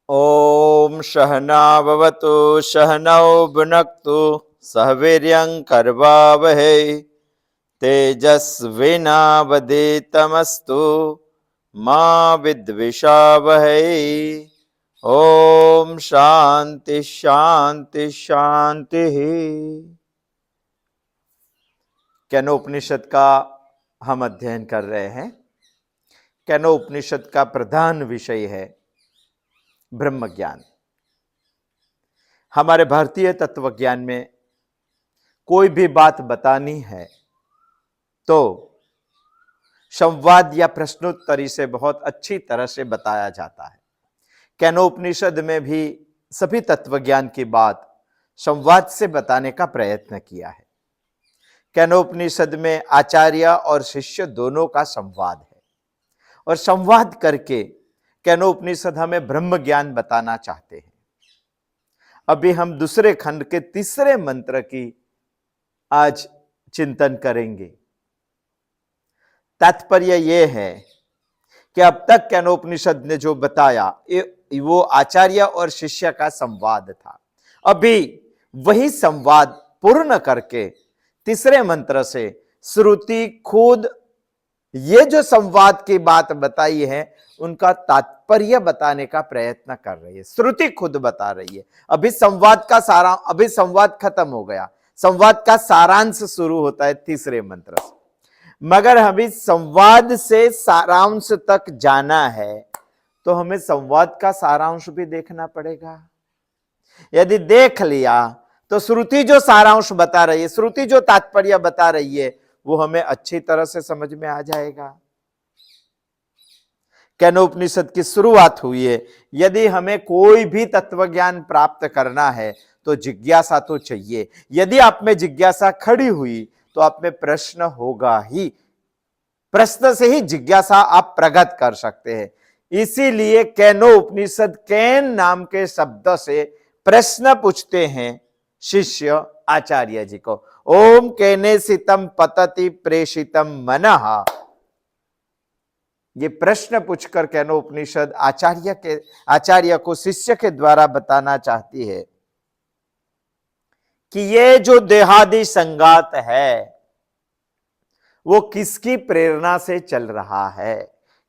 ओम सहनाववतु सहनौ भुनक्तु सह वीर्यं कर्वावहै तेजस्विनावधीतमस्तु मा विद्विषावहै। ओम शांति शांति शांति। केनोपनिषद का हम अध्ययन कर रहे हैं। केनोपनिषद का प्रधान विषय है ब्रह्म ज्ञान। हमारे भारतीय तत्वज्ञान में कोई भी बात बतानी है तो संवाद या प्रश्नोत्तरी से बहुत अच्छी तरह से बताया जाता है। केनोपनिषद में भी सभी तत्वज्ञान की बात संवाद से बताने का प्रयत्न किया है। केनोपनिषद में आचार्य और शिष्य दोनों का संवाद है और संवाद करके केनोपनिषद हमें ब्रह्म ज्ञान बताना चाहते हैं। अभी हम दूसरे खंड के तीसरे मंत्र की आज चिंतन करेंगे। तात्पर्य यह है कि अब तक केनोपनिषद ने जो बताया वो आचार्य और शिष्य का संवाद था। अभी वही संवाद पूर्ण करके तीसरे मंत्र से श्रुति खुद ये जो संवाद की बात बताई है उनका तात्पर्य बताने का प्रयत्न कर रही है। श्रुति खुद बता रही है। अभी संवाद खत्म हो गया। संवाद का सारांश शुरू होता है तीसरे मंत्र से। मगर हमें संवाद से सारांश तक जाना है तो हमें संवाद का सारांश भी देखना पड़ेगा। यदि देख लिया तो श्रुति जो सारांश बता रही है, श्रुति जो तात्पर्य बता रही है, वो हमें अच्छी तरह से समझ में आ जाएगा। केनोपनिषद की शुरुआत हुई है। यदि हमें कोई भी तत्वज्ञान प्राप्त करना है तो जिज्ञासा तो चाहिए। यदि आप में जिज्ञासा खड़ी हुई तो आप में प्रश्न होगा ही। प्रश्न से ही जिज्ञासा आप प्रकट कर सकते हैं। इसीलिए केनोपनिषद केन नाम के शब्द से प्रश्न पूछते हैं शिष्य आचार्य जी को। ओम केनेसितम पतति प्रेषितम मनः। ये प्रश्न पूछकर केनोपनिषद आचार्य को शिष्य के द्वारा बताना चाहती है कि ये जो देहादि संगात है वो किसकी प्रेरणा से चल रहा है।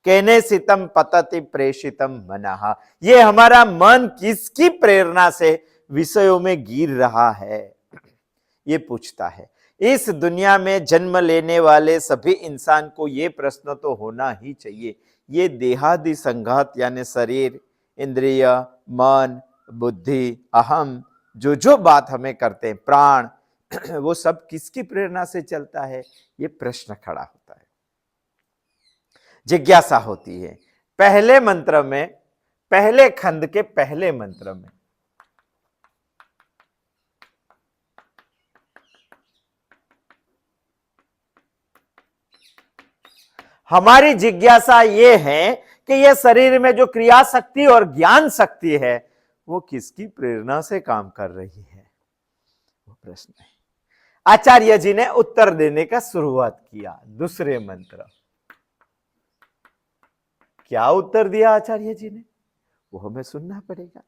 केनेसितम पतति प्रेषितम मनः। ये हमारा मन किसकी प्रेरणा से विषयों में गिर रहा है, ये पूछता है। इस दुनिया में जन्म लेने वाले सभी इंसान को ये प्रश्न तो होना ही चाहिए। ये देहादि संघात यानी शरीर, इंद्रिय, मन, बुद्धि, अहम, जो बात हमें करते हैं, प्राण, वो सब किसकी प्रेरणा से चलता है, ये प्रश्न खड़ा होता है। जिज्ञासा होती है। पहले मंत्र में, पहले खंड के पहले मंत्र में हमारी जिज्ञासा ये है कि यह शरीर में जो क्रिया शक्ति और ज्ञान शक्ति है वो किसकी प्रेरणा से काम कर रही है, वो प्रश्न है। आचार्य जी ने उत्तर देने का शुरुआत किया। दूसरे मंत्र क्या उत्तर दिया आचार्य जी ने, वो हमें सुनना पड़ेगा।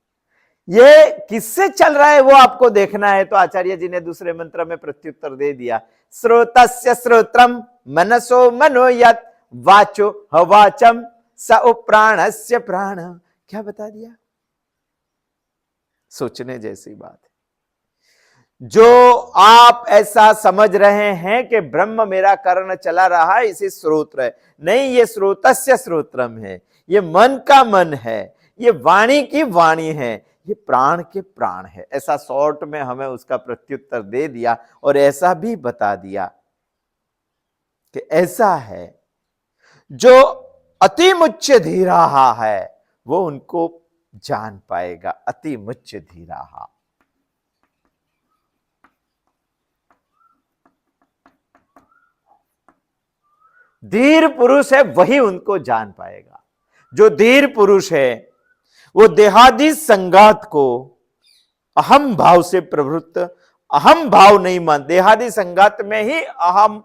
ये किससे चल रहा है वो आपको देखना है। तो आचार्य जी ने दूसरे मंत्र में प्रत्युत्तर दे दिया। श्रोतस्य श्रोत्रम मनसो मनोयत वाचो हवाचम स प्राणस्य प्राण। क्या बता दिया, सोचने जैसी बात है। जो आप ऐसा समझ रहे हैं कि ब्रह्म मेरा कर्ण चला रहा है, इसे श्रोत्र है, नहीं, ये श्रोतस्य श्रोत्रम है, ये मन का मन है, ये वाणी की वाणी है, ये प्राण के प्राण है। ऐसा शॉर्ट में हमें उसका प्रत्युत्तर दे दिया और ऐसा भी बता दिया कि ऐसा है जो अति मुच्य धीराहा है वो उनको जान पाएगा। अति मुच्य धीराहा, धीर पुरुष है वही उनको जान पाएगा। जो धीर पुरुष है वो देहादि संगात को अहम भाव से प्रवृत्त, अहम भाव नहीं मान, देहादि संगात में ही अहम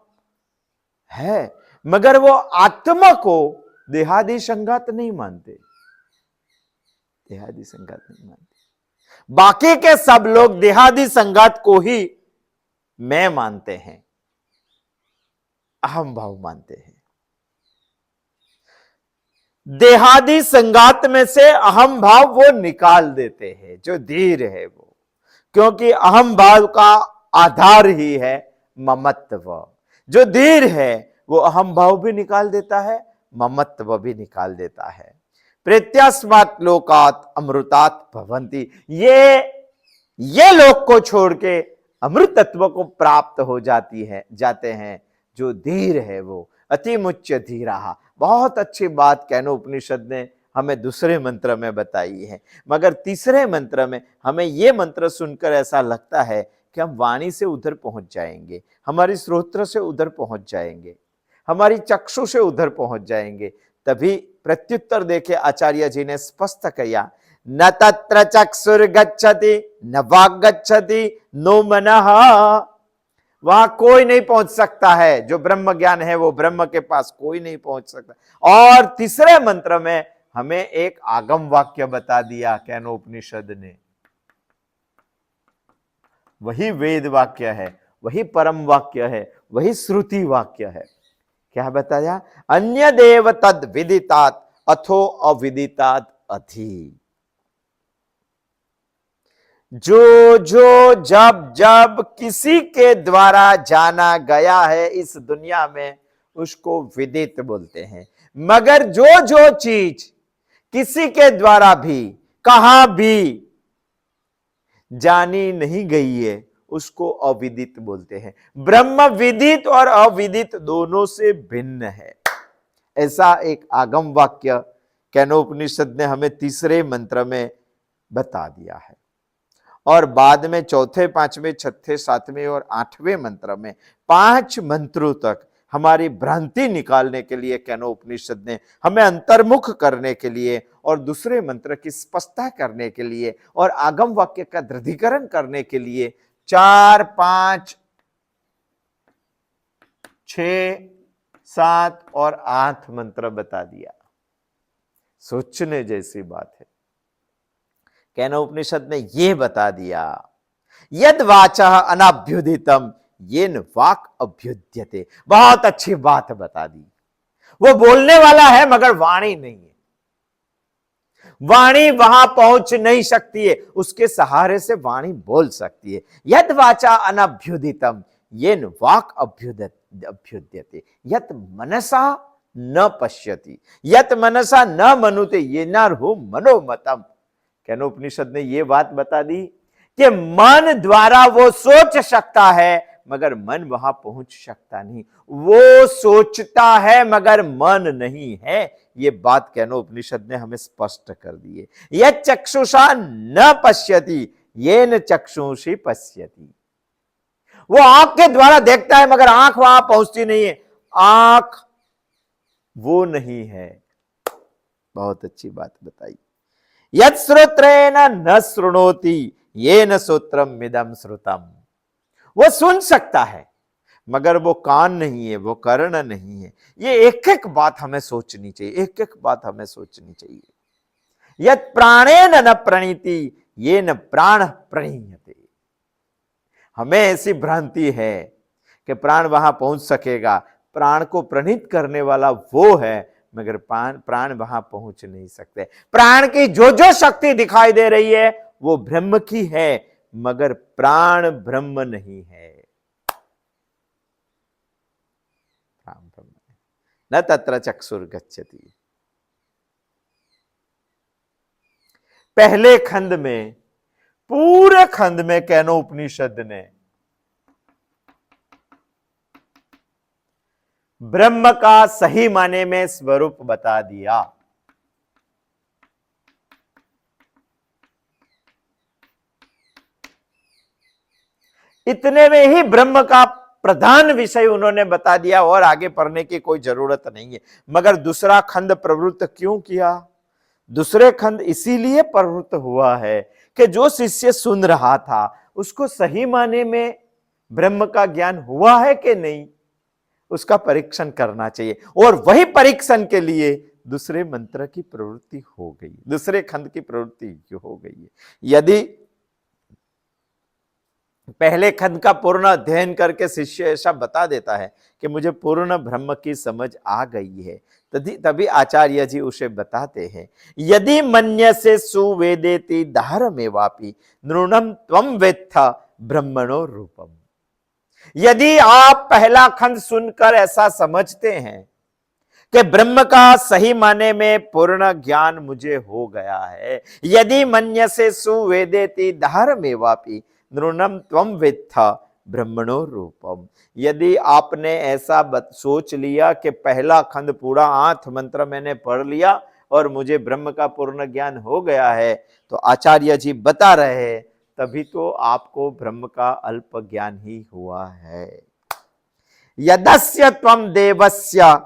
है मगर वो आत्मा को देहादि संगात नहीं मानते। देहादी संगात नहीं मानते। बाकी के सब लोग देहादी संगात को ही मैं मानते हैं, अहम भाव मानते हैं। देहादी संगात में से अहम भाव वो निकाल देते हैं, जो धीर है वो, क्योंकि अहम भाव का आधार ही है ममत्व। जो धीर है वो अहम भाव भी निकाल देता है, ममत्व भी निकाल देता है। प्रेत्यास्मात् लोकात् अमृतात् भवन्ति, ये लोक को छोड़ के अमृत तत्व को प्राप्त हो जाते हैं। जो धीर है वो अतिमुच्य धीरा। बहुत अच्छी बात केनो उपनिषद ने हमें दूसरे मंत्र में बताई है, मगर तीसरे मंत्र में हमें यह मंत्र सुनकर ऐसा लगता है कि हम वाणी से उधर पहुंच जाएंगे, हमारी श्रोत्र से उधर पहुंच जाएंगे, हमारी चक्षु से उधर पहुंच जाएंगे। तभी प्रत्युत्तर देके आचार्य जी ने स्पष्ट किया, न तत्र चक्षुर गच्छति न वाग गच्छति नो मनः। वहां कोई नहीं पहुंच सकता है, जो ब्रह्म ज्ञान है वो ब्रह्म के पास कोई नहीं पहुंच सकता। और तीसरे मंत्र में हमें एक आगम वाक्य बता दिया केनो उपनिषद ने, वही वेद वाक्य है, वही परम वाक्य है, वही श्रुति वाक्य है। क्या बताया? अन्य देव तद विदितात अथो अविदितात अधि। जो जब जब किसी के द्वारा जाना गया है इस दुनिया में उसको विदित बोलते हैं, मगर जो चीज किसी के द्वारा भी कहां भी जानी नहीं गई है उसको अविदित बोलते हैं। ब्रह्म विदित और अविदित दोनों से भिन्न है, ऐसा एक आगम वाक्य केनोपनिषद ने हमें तीसरे मंत्र में बता दिया है। और बाद में चौथे, पांचवें, छठे, सातवें और आठवें मंत्र में 5 मंत्रों तक हमारी भ्रांति निकालने के लिए केनोपनिषद ने हमें अंतर्मुख करने के लिए और दूसरे मंत्र की स्पष्टता करने के लिए और आगम वाक्य का दृढ़ीकरण करने के लिए 4, 5, 6, 7 और 8 मंत्र बता दिया। सोचने जैसी बात है। केनोपनिषद ने यह बता दिया, यद वाचा अनाभ्युदितम येन वाक् अभ्युद्यते। बहुत अच्छी बात बता दी। वो बोलने वाला है मगर वाणी नहीं है, वाणी वहां पहुंच नहीं सकती है, उसके सहारे से वाणी बोल सकती है। यद वाचा अनभ्युदितम येन वाक् अभ्युद्यते यत मनसा न पश्यति यत मनसा न मनुते येनार्हो मनोमतम। केनोपनिषद ने यह बात बता दी कि मन द्वारा वो सोच सकता है मगर मन वहां पहुंच सकता नहीं। वो सोचता है मगर मन नहीं है। ये बात केनोपनिषद ने हमें स्पष्ट कर दी है। यह चक्षुषा न पश्यति येन चक्षुषी पश्यति। वो आंख के द्वारा देखता है मगर आंख वहां पहुंचती नहीं है, आंख वो नहीं है। बहुत अच्छी बात बताई। यत् श्रोत्रेण न शृणोति येन श्रोत्रम मिदं श्रुतम। वो सुन सकता है मगर वो कान नहीं है, वो कर्ण नहीं है। ये एक एक बात हमें सोचनी चाहिए, एक एक बात हमें सोचनी चाहिए। यत् प्राणेन न प्रणीति येन प्राण प्रणीयते। हमें ऐसी भ्रांति है कि प्राण वहां पहुंच सकेगा, प्राण को प्रणीत करने वाला वो है मगर प्राण वहां पहुंच नहीं सकते। प्राण की जो शक्ति दिखाई दे रही है वो ब्रह्म की है मगर प्राण ब्रह्म नहीं है। न तत्र चक्षुर गच्छति। पहले खंड में, पूरे खंड में केनोपनिषद ने ब्रह्म का सही माने में स्वरूप बता दिया। इतने में ही ब्रह्म का प्रधान विषय उन्होंने बता दिया और आगे पढ़ने की कोई जरूरत नहीं है। मगर दूसरा खंड प्रवृत्त क्यों किया? दूसरे खंड इसीलिए प्रवृत्त हुआ है कि जो शिष्य सुन रहा था उसको सही माने में ब्रह्म का ज्ञान हुआ है कि नहीं, उसका परीक्षण करना चाहिए। और वही परीक्षण के लिए दूसरे मंत्र की प्रवृत्ति हो गई, दूसरे खंड की प्रवृत्ति हो गई है। यदि पहले खंड का पूर्ण अध्ययन करके शिष्य ऐसा बता देता है कि मुझे पूर्ण ब्रह्म की समझ आ गई है, तभी आचार्य जी उसे बताते हैं, यदि मन्यसे सुवेदेति धारमेवापि नृणं त्वं वेत्थ ब्रह्मणो रूपम। यदि आप पहला खंड सुनकर ऐसा समझते हैं कि ब्रह्म का सही माने में पूर्ण ज्ञान मुझे हो गया है, यदि मन्यसे सुवेदेति धारमेवापि नृणं त्वं वेत्थ ब्रह्मणो रूपम। यदि आपने ऐसा सोच लिया कि पहला खंड पूरा 8 मंत्र मैंने पढ़ लिया और मुझे ब्रह्म का पूर्ण ज्ञान हो गया है, तो आचार्य जी बता रहे हैं तभी तो आपको ब्रह्म का अल्प ज्ञान ही हुआ है। यदस्य त्वं देवस्य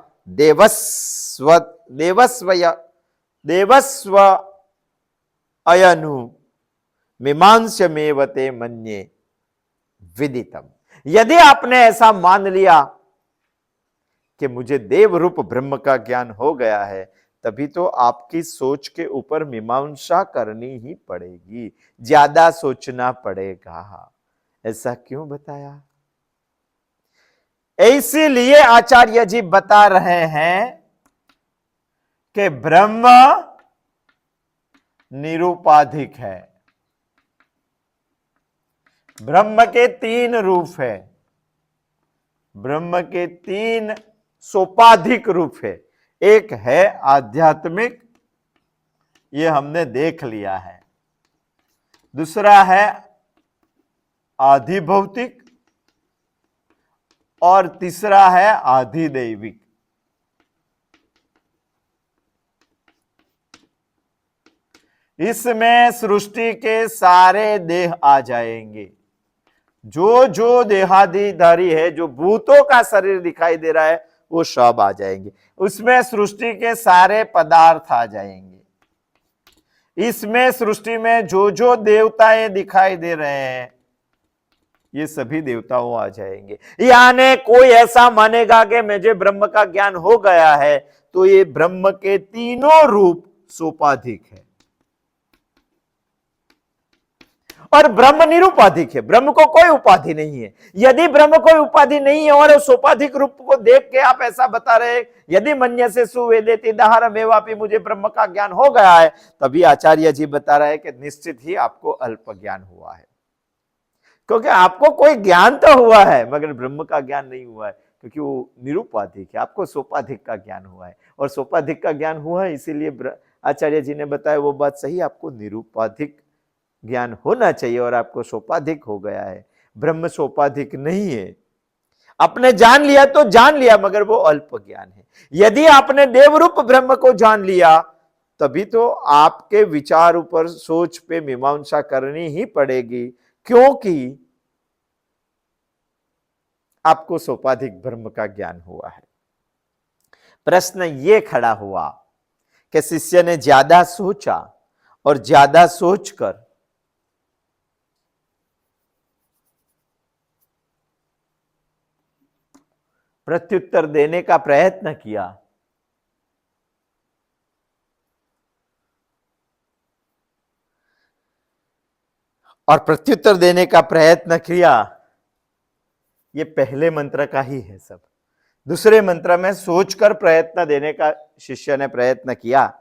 देवस्व अयनु मीमांसमेवते मन्ये विदितम। यदि आपने ऐसा मान लिया कि मुझे देव रूप ब्रह्म का ज्ञान हो गया है, तभी तो आपकी सोच के ऊपर मीमांसा करनी ही पड़ेगी, ज्यादा सोचना पड़ेगा। ऐसा क्यों बताया? इसीलिए आचार्य जी बता रहे हैं कि ब्रह्म निरूपाधिक है। ब्रह्म के 3 रूप है, ब्रह्म के 3 सोपाधिक रूप है। एक है आध्यात्मिक, ये हमने देख लिया है। दूसरा है आधिभौतिक और तीसरा है आधिदैविक। इसमें सृष्टि के सारे देह आ जाएंगे, जो देहाधिधारी है, जो भूतों का शरीर दिखाई दे रहा है वो सब आ जाएंगे। उसमें सृष्टि के सारे पदार्थ आ जाएंगे। इसमें सृष्टि में जो देवताएं दिखाई दे रहे हैं ये सभी देवताओं आ जाएंगे। यानी कोई ऐसा मानेगा कि मुझे ब्रह्म का ज्ञान हो गया है, तो ये ब्रह्म के तीनों रूप सोपाधिक है और ब्रह्म निरूपाधिक है। ब्रह्म को कोई उपाधि नहीं है। यदि ब्रह्म कोई उपाधि नहीं है और सोपाधिक रूप को देख के आप ऐसा बता रहे, यदि मन्यसे सुवेदेति धारमेवापि मुझे ब्रह्म का ज्ञान हो गया है, तभी आचार्य जी बता रहे हैं कि निश्चित ही आपको अल्प ज्ञान हुआ है। क्योंकि आपको कोई ज्ञान तो हुआ है मगर ब्रह्म का ज्ञान नहीं हुआ है, क्योंकि वो निरूपाधिक है। आपको सोपाधिक का ज्ञान हुआ है और सोपाधिक का ज्ञान हुआ है, इसीलिए आचार्य जी ने बताया वो बात सही, आपको निरूपाधिक ज्ञान होना चाहिए और आपको सोपाधिक हो गया है। ब्रह्म सोपाधिक नहीं है। आपने जान लिया तो जान लिया, मगर वो अल्प ज्ञान है। यदि आपने देवरूप ब्रह्म को जान लिया, तभी तो आपके विचार ऊपर सोच पे मीमांसा करनी ही पड़ेगी, क्योंकि आपको सोपाधिक ब्रह्म का ज्ञान हुआ है। प्रश्न ये खड़ा हुआ कि शिष्य ने ज्यादा सोचा और ज्यादा सोचकर प्रत्युत्तर देने का प्रयत्न किया, और प्रत्युत्तर देने का प्रयत्न किया, ये पहले मंत्र का ही है सब। दूसरे मंत्र में सोचकर प्रयत्न देने का शिष्य ने प्रयत्न किया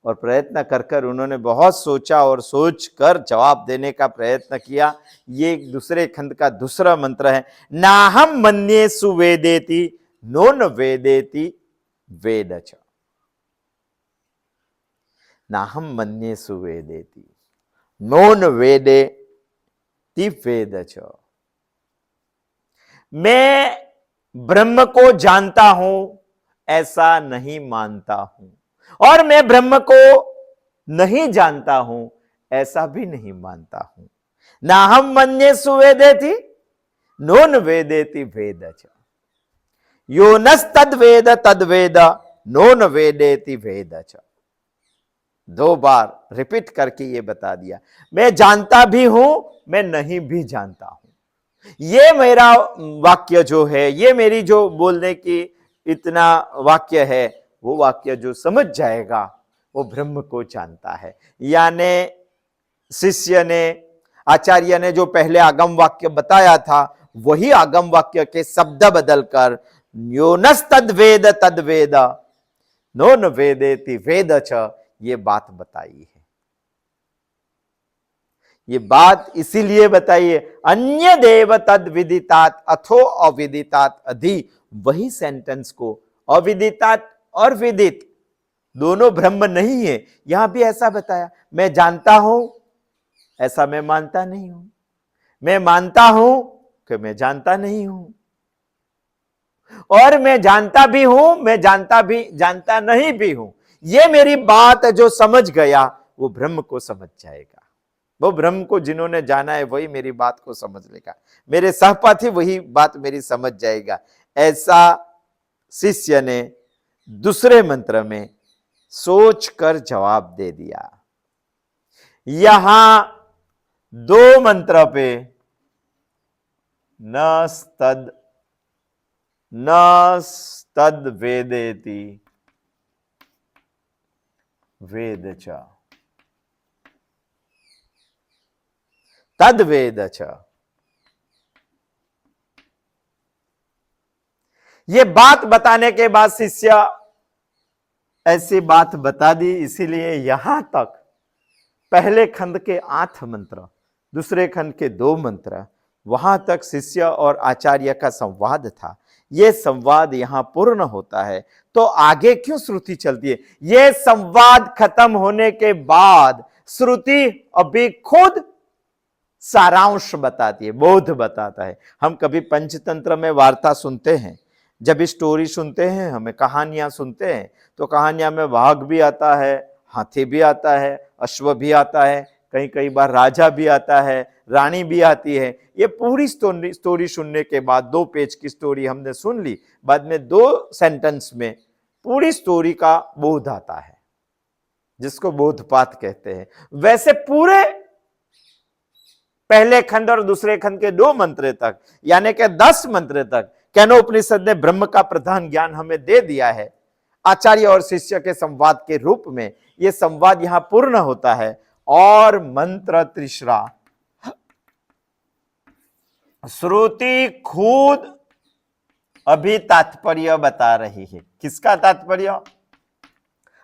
और प्रयत्न कर कर उन्होंने बहुत सोचा और सोचकर जवाब देने का प्रयत्न किया। ये दूसरे खंड का दूसरा मंत्र है, नाहम मन्ये सुवेदेति नोन वेदेति वेदच। नाहम मन्ये सुवेदेति नोन वेदेति वेदच। मैं ब्रह्म को जानता हूं ऐसा नहीं मानता हूं, और मैं ब्रह्म को नहीं जानता हूं ऐसा भी नहीं मानता हूं। ना हम मन्ये सुवेदेति नोन वेदेति वेदच। यो नस तद्वेद तद्वेद नोन वेदेति वेदच। 2 बार रिपीट करके ये बता दिया, मैं जानता भी हूं मैं नहीं भी जानता हूं। ये मेरा वाक्य जो है, ये मेरी जो बोलने की इतना वाक्य है, वो वाक्य जो समझ जाएगा वो ब्रह्म को जानता है। यानी शिष्य ने, आचार्य ने जो पहले आगम वाक्य बताया था वही आगम वाक्य के शब्द बदलकर योनस तद वेद नो न वेदेति वेद च, ये बात बताई है। ये बात इसीलिए बताई है, अन्य देव तद विदितात अथो अविदितात अधि, वही सेंटेंस को अविदितात और विदित दोनों ब्रह्म नहीं है, यहां भी ऐसा बताया। मैं जानता हूं ऐसा मैं मानता नहीं हूं, मैं मानता हूं कि मैं जानता नहीं हूं, और मैं जानता भी हूं, मैं जानता नहीं भी हूं। ये मेरी बात जो समझ गया वो ब्रह्म को समझ जाएगा। वो ब्रह्म को जिन्होंने जाना है वही मेरी बात को समझ लेगा, मेरे सहपाठी वही बात मेरी समझ जाएगा। ऐसा शिष्य ने दूसरे मंत्र में सोच कर जवाब दे दिया। यहां दो मंत्र पे नस्तद वेदेति वेद च तद वेद च, ये बात बताने के बाद शिष्य ऐसी बात बता दी। इसीलिए यहां तक पहले खंड के 8 मंत्र, दूसरे खंड के 2 मंत्र, वहां तक शिष्य और आचार्य का संवाद था। यह संवाद यहां पूर्ण होता है तो आगे क्यों श्रुति चलती है? यह संवाद खत्म होने के बाद श्रुति अभी खुद सारांश बताती है, बोध बताता है। हम कभी पंचतंत्र में वार्ता सुनते हैं, जब स्टोरी सुनते हैं, हमें कहानियां सुनते हैं, तो कहानियां में वाघ भी आता है, हाथी भी आता है, अश्व भी आता है, कई बार राजा भी आता है, रानी भी आती है। ये पूरी स्टोरी सुनने के बाद 2 पेज की स्टोरी हमने सुन ली, बाद में 2 सेंटेंस में पूरी स्टोरी का बोध आता है, जिसको बोधपात कहते हैं। वैसे पूरे पहले खंड और दूसरे खंड के 2 मंत्र तक, यानी कि 10 मंत्र तक केनोपनिषद ने ब्रह्म का प्रधान ज्ञान हमें दे दिया है। आचार्य और शिष्य के संवाद के रूप में यह संवाद यहां पूर्ण होता है। और मंत्र तीसरा, श्रुति खुद अभी तात्पर्य बता रही है। किसका तात्पर्य?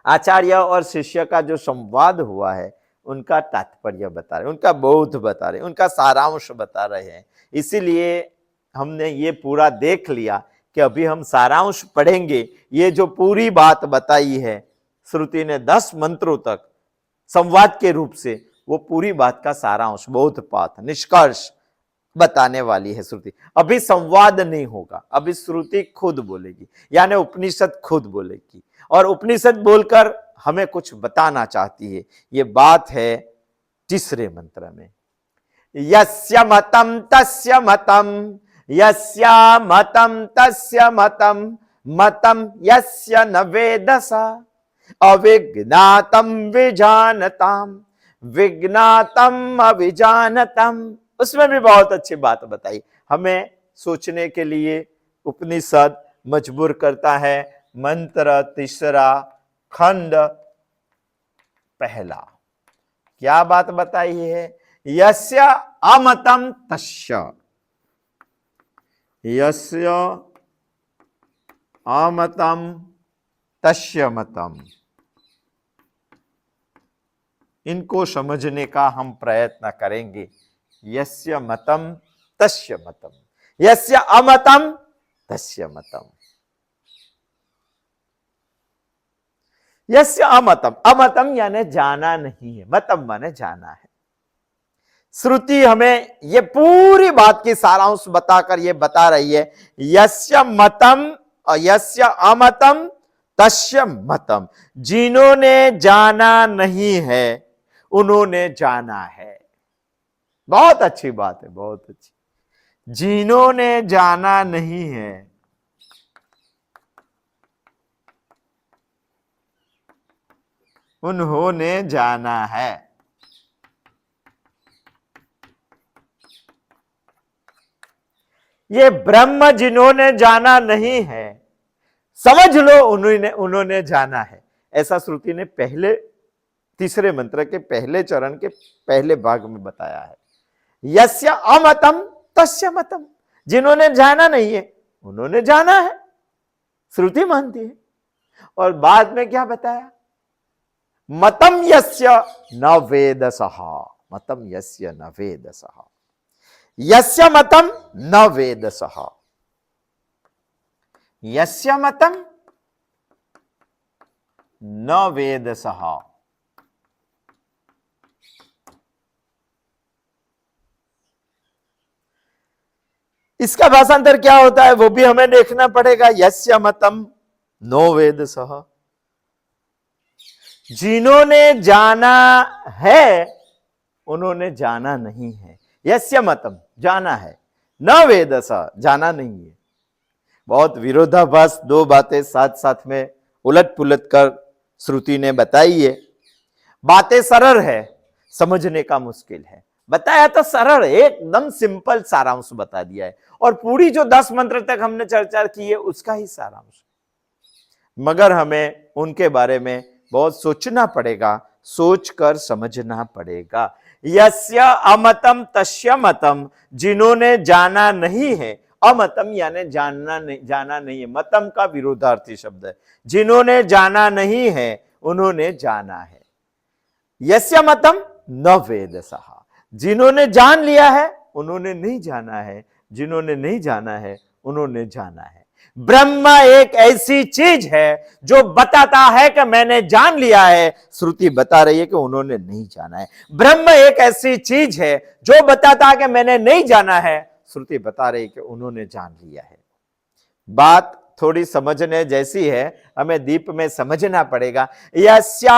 आचार्य और शिष्य का जो संवाद हुआ है उनका तात्पर्य बता रहे, उनका बोध बता रहे, उनका सारांश बता रहे हैं। इसीलिए हमने ये पूरा देख लिया कि अभी हम सारांश पढ़ेंगे। ये जो पूरी बात बताई है श्रुति ने 10 मंत्रों तक संवाद के रूप से, वो पूरी बात का सारांश, बोधपात, निष्कर्ष बताने वाली है श्रुति। अभी संवाद नहीं होगा, अभी श्रुति खुद बोलेगी, यानी उपनिषद खुद बोलेगी, और उपनिषद बोलकर हमें कुछ बताना चाहती है। ये बात है तीसरे मंत्र में, यस्य मतम तस्य मतम, यस्य मतम तस्य मतम, मतम यस्य न वेदसा, अविज्ञातम विजानताम, विज्ञातम अविजानतम। उसमें भी बहुत अच्छी बात बताई, हमें सोचने के लिए उपनिषद मजबूर करता है। मंत्र तीसरा, खंड पहला, क्या बात बताई है? यस्य अमतम तस्य, यस्य अमतम तस्य मतम। इनको समझने का हम प्रयत्न करेंगे। यस्य मतम तस्य मतम, यस्य अमतम तस्य मतम। यस्य अमतम, अमतम यानी जाना नहीं है, मतम माने जाना है। श्रुति हमें ये पूरी बात की सारांश बताकर ये बता रही है, यस्य मतम और यस्य अमतम तस्य मतम। जिन्होंने जाना नहीं है उन्होंने जाना है। बहुत अच्छी बात है, बहुत अच्छी। जिन्होंने जाना नहीं है उन्होंने जाना है। ये ब्रह्म जिन्होंने जाना नहीं है, समझ लो उन्होंने जाना है। ऐसा श्रुति ने पहले तीसरे मंत्र के पहले चरण के पहले भाग में बताया है। यस्य अमतम तस्य मतम, जिन्होंने जाना नहीं है उन्होंने जाना है, श्रुति मानती है। और बाद में क्या बताया? मतम यस्य न वेदसः, मतम यस्य न वेदसः, यस्य मतम न वेदसः, यस्य मतम न वेदसः। इसका भाषांतर क्या होता है वो भी हमें देखना पड़ेगा। यस्य मतम नो वेदसः, जिन्होंने जाना है उन्होंने जाना नहीं है। यस्य मतम जाना है, न वेदसः जाना नहीं है। बहुत विरोधाभास दो बातें साथ साथ में उलट पुलट कर श्रुति ने बताई है। बातें सरल है, समझने का मुश्किल है। बताया तो सरल, एकदम सिंपल सारांश बता दिया है। और पूरी जो 10 मंत्र तक हमने चर्चा की है उसका ही सारांश, मगर हमें उनके बारे में बहुत सोचना पड़ेगा, सोचकर समझना पड़ेगा। यस्य अमतम तस्य मतम, जिन्होंने जाना नहीं है। अमतम यानी जाना नहीं है, मतम का विरोधार्थी शब्द है। जिन्होंने जाना नहीं है उन्होंने जाना है। यस्य मतम न वेदसः, जिन्होंने जान लिया है उन्होंने नहीं जाना है, जिन्होंने नहीं जाना है उन्होंने जाना है। ब्रह्म एक ऐसी चीज है जो बताता है कि मैंने जान लिया है, श्रुति बता रही है कि उन्होंने नहीं जाना है। ब्रह्म एक ऐसी चीज है जो बताता है कि मैंने नहीं जाना है, श्रुति बता रही है कि उन्होंने जान लिया है। बात थोड़ी समझने जैसी है, हमें दीप में समझना पड़ेगा। यस्य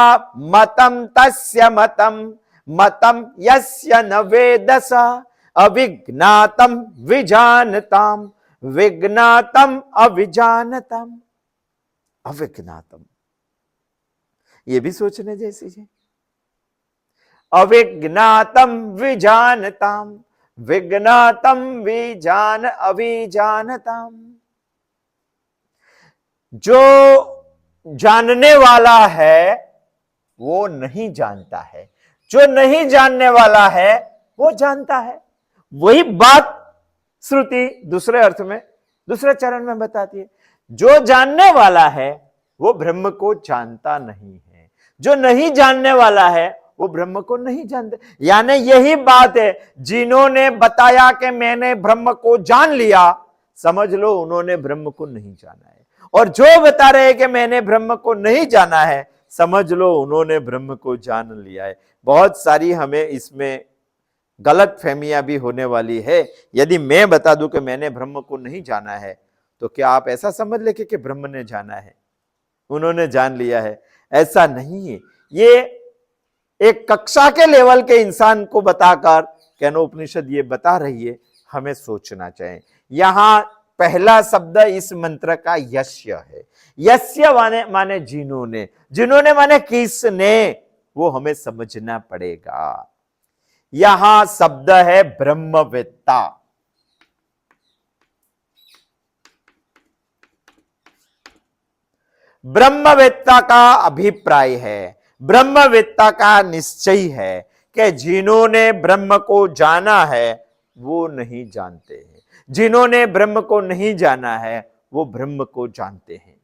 मतम तस्य मतम, मतम यस्य न वेदसः, अविज्ञातम विजानताम, विज्ञातम अविजानतम, अविज्ञातम। ये भी सोचने जैसी है। अविज्ञातम विजानताम, विज्ञातम विजान अविजानताम। जो जानने वाला है वो नहीं जानता है, जो नहीं जानने वाला है वो जानता है। वही बात श्रुति दूसरे अर्थ में दूसरे चरण में बताती है। जो जानने वाला है वो ब्रह्म को जानता नहीं है, जो नहीं जानने वाला है वो ब्रह्म को नहीं जानते। यानी यही बात है, जिन्होंने बताया कि मैंने ब्रह्म को जान लिया, समझ लो उन्होंने ब्रह्म को नहीं जाना है। और जो बता रहे हैं कि मैंने ब्रह्म को नहीं जाना है, समझ लो उन्होंने ब्रह्म को जान लिया है। बहुत सारी हमें इसमें गलत फहमियां भी होने वाली है। यदि मैं बता दूं कि मैंने ब्रह्म को नहीं जाना है, तो क्या आप ऐसा समझ लेंगे कि ब्रह्म ने जाना है, उन्होंने जान लिया है? ऐसा नहीं है। ये एक कक्षा के लेवल के इंसान को बताकर केनोपनिषद ये बता रही है, हमें सोचना चाहिए। यहां पहला शब्द इस मंत्र का यस्य है। यस्य माने जिन्होंने, जिन्होंने माने किसने, वो हमें समझना पड़ेगा। यहां शब्द है ब्रह्मवेत्ता। ब्रह्मवेत्ता का अभिप्राय है, ब्रह्मवेत्ता का निश्चय है कि जिन्होंने ब्रह्म को जाना है वो नहीं जानते हैं, जिन्होंने ब्रह्म को नहीं जाना है वो ब्रह्म को जानते हैं।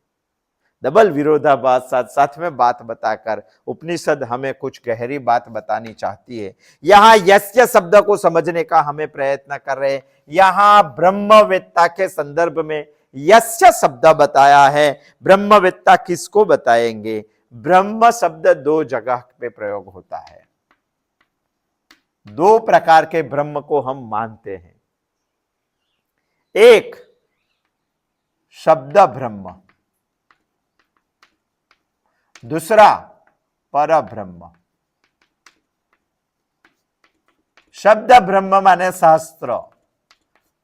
डबल विरोधाभास साथ साथ में बात बताकर उपनिषद हमें कुछ गहरी बात बतानी चाहती है। यहां यस्य शब्द को समझने का हमें प्रयत्न कर रहे हैं। यहां ब्रह्मवेत्ता के संदर्भ में यस्य शब्द बताया है। ब्रह्मवेत्ता किसको बताएंगे? ब्रह्म शब्द दो जगह पे प्रयोग होता है। दो प्रकार के ब्रह्म को हम मानते हैं। एक शब्द ब्रह्म, दूसरा पर ब्रह्म। शब्द ब्रह्म माने शास्त्र,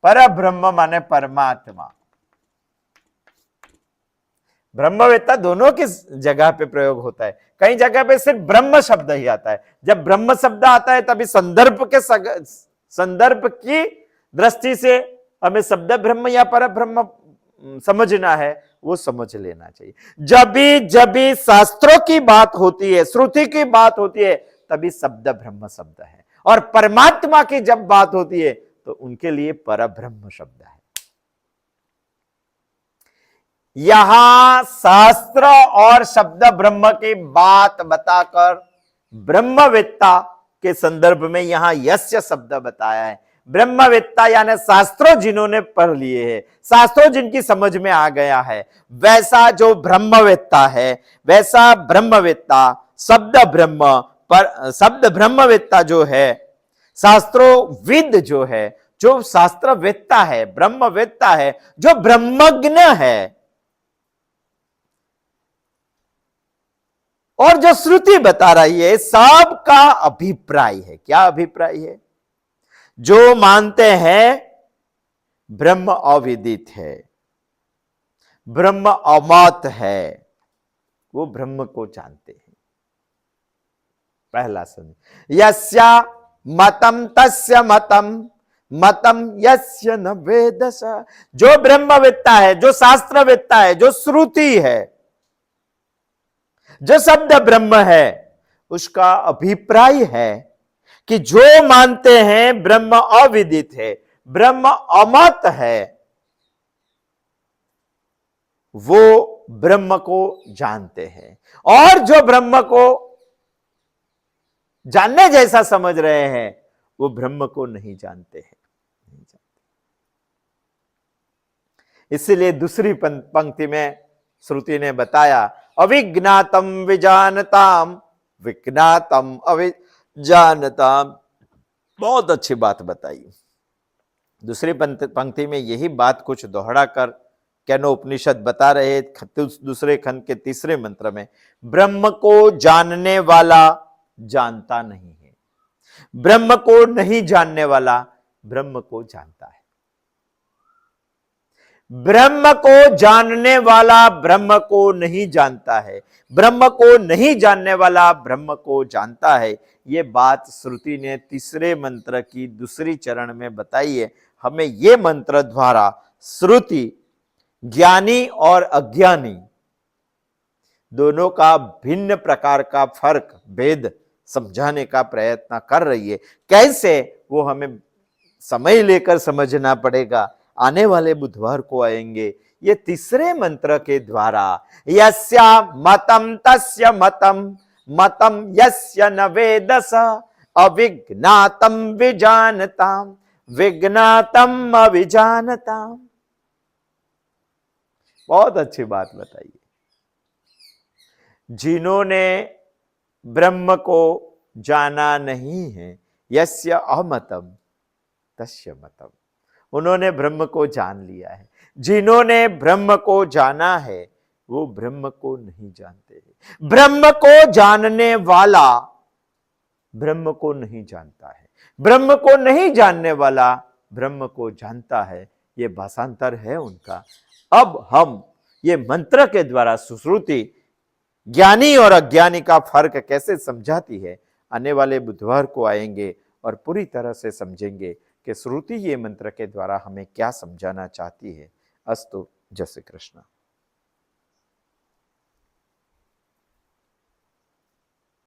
पर ब्रह्म माने परमात्मा। ब्रह्मवेत्ता दोनों की जगह पे प्रयोग होता है। कई जगह पे सिर्फ ब्रह्म शब्द ही आता है। जब ब्रह्म शब्द आता है तभी संदर्भ की दृष्टि से हमें शब्द ब्रह्म या पर ब्रह्म समझना है वो समझ लेना चाहिए। जब भी शास्त्रों की बात होती है, श्रुति की बात होती है, तभी शब्द ब्रह्म शब्द है, और परमात्मा की जब बात होती है तो उनके लिए परब्रह्म शब्द है। यहां शास्त्र और शब्द ब्रह्म की बात बताकर ब्रह्मवेत्ता के संदर्भ में यहां यस्य शब्द बताया है। ब्रह्मवेत्ता यानी शास्त्रों जिन्होंने पढ़ लिए हैं, शास्त्रों जिनकी समझ में आ गया है, वैसा जो ब्रह्मवेत्ता है, वैसा ब्रह्मवेत्ता शब्द ब्रह्म पर शब्द ब्रह्मवेत्ता जो है, शास्त्रोविद जो है, जो शास्त्रवेत्ता है, ब्रह्मवेत्ता है, जो ब्रह्मज्ञ है, और जो श्रुति बता रही है, सबका अभिप्राय है। क्या अभिप्राय है? जो मानते हैं ब्रह्म अविदित है, ब्रह्म अमत है, वो ब्रह्म को जानते हैं। पहला समझ, यस्या मतम तस्य मतम, मतम यस्य न वेदस। जो ब्रह्मवेत्ता है, जो शास्त्रवेत्ता है, जो श्रुति है, जो शब्द ब्रह्म है, उसका अभिप्राय है कि जो मानते हैं ब्रह्म अविदित है, ब्रह्म अमत है, वो ब्रह्म को जानते हैं। और जो ब्रह्म को जानने जैसा समझ रहे हैं, वो ब्रह्म को नहीं जानते हैं। इसलिए दूसरी पंक्ति में श्रुति ने बताया, अविज्ञातम विजानताम, विज्ञातम अविजानताम। बहुत अच्छी बात बताई। दूसरी पंक्ति में यही बात कुछ दोहरा कर केनोपनिषद बता रहे। दूसरे खंड के तीसरे मंत्र में, ब्रह्म को जानने वाला जानता नहीं है, ब्रह्म को नहीं जानने वाला ब्रह्म को जानता है। ब्रह्म को जानने वाला ब्रह्म को नहीं जानता है, ब्रह्म को नहीं जानने वाला ब्रह्म को जानता है। ये बात श्रुति ने तीसरे मंत्र की दूसरी चरण में बताई है। हमें ये मंत्र द्वारा श्रुति ज्ञानी और अज्ञानी दोनों का भिन्न प्रकार का फर्क, भेद समझाने का प्रयत्न कर रही है। कैसे, वो हमें समय लेकर समझना पड़ेगा। आने वाले बुधवार को आएंगे। ये तीसरे मंत्र के द्वारा, यस्या मतम तस्य मतम, मतम यस्य न वेदस, अविज्ञातम विजानताम, विज्ञातम अविजानताम। बहुत अच्छी बात बताइए। जिन्होंने ब्रह्म को जाना नहीं है, यस्य अमतम तस्य मतम, उन्होंने ब्रह्म को जान लिया है। जिन्होंने ब्रह्म को जाना है, वो ब्रह्म को नहीं जानते। ब्रह्म को जानने वाला ब्रह्म को नहीं जानता है, ब्रह्म को नहीं जानने वाला ब्रह्म को जानता है। ये भाषांतर है उनका। अब हम ये मंत्र के द्वारा सुश्रुति ज्ञानी और अज्ञानी का फर्क कैसे समझाती है, आने वाले बुधवार को आएंगे और पूरी तरह से समझेंगे कि श्रुति ये मंत्र के द्वारा हमें क्या समझाना चाहती है। अस्तु। जय श्री कृष्ण।